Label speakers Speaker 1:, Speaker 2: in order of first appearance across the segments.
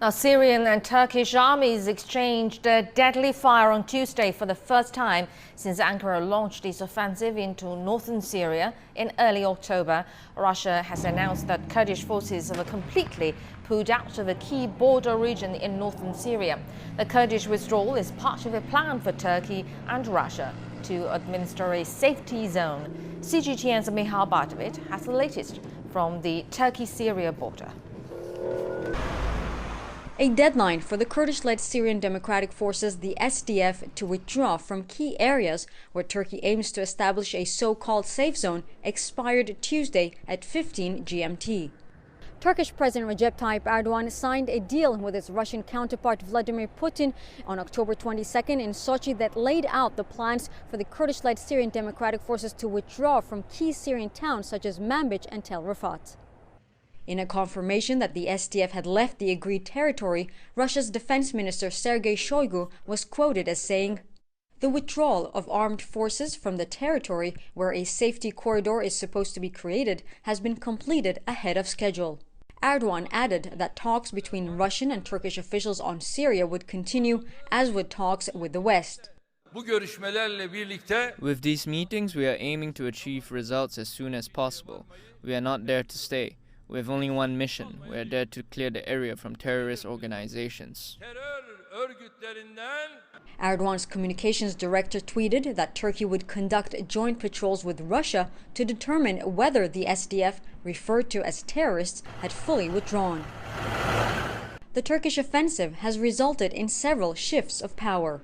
Speaker 1: Now, Syrian and Turkish armies exchanged deadly fire on Tuesday for the first time since Ankara launched its offensive into northern Syria in early October. Russia has announced that Kurdish forces have completely pulled out of a key border region in northern Syria. The Kurdish withdrawal is part of a plan for Turkey and Russia to administer a safety zone. CGTN's Mihal Bartavit has the latest from the Turkey-Syria border.
Speaker 2: A deadline for the Kurdish-led Syrian Democratic Forces, the SDF, to withdraw from key areas where Turkey aims to establish a so-called safe zone expired Tuesday at 15 GMT. Turkish President Recep Tayyip Erdogan signed a deal with his Russian counterpart Vladimir Putin on October 22nd in Sochi that laid out the plans for the Kurdish-led Syrian Democratic Forces to withdraw from key Syrian towns such as Manbij and Tel Rifat. In a confirmation that the SDF had left the agreed territory, Russia's defense minister Sergei Shoigu was quoted as saying, "The withdrawal of armed forces from the territory where a safety corridor is supposed to be created has been completed ahead of schedule." Erdogan added that talks between Russian and Turkish officials on Syria would continue, as would talks with the West.
Speaker 3: With these meetings, we are aiming to achieve results as soon as possible. We are not there to stay. We have only one mission. We are there to clear the area from terrorist organizations.
Speaker 2: Erdogan's communications director tweeted that Turkey would conduct joint patrols with Russia to determine whether the SDF, referred to as terrorists, had fully withdrawn. The Turkish offensive has resulted in several shifts of power.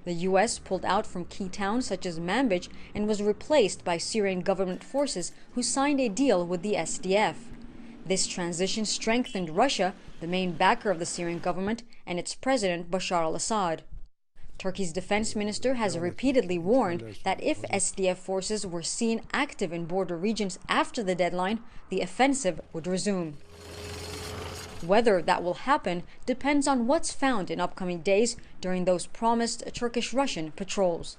Speaker 2: The U.S. pulled out from key towns such as Manbij and was replaced by Syrian government forces who signed a deal with the SDF. This transition strengthened Russia, the main backer of the Syrian government, and its president Bashar al-Assad. Turkey's defense minister has repeatedly warned that if SDF forces were seen active in border regions after the deadline, the offensive would resume. Whether that will happen depends on what's found in upcoming days during those promised Turkish-Russian patrols.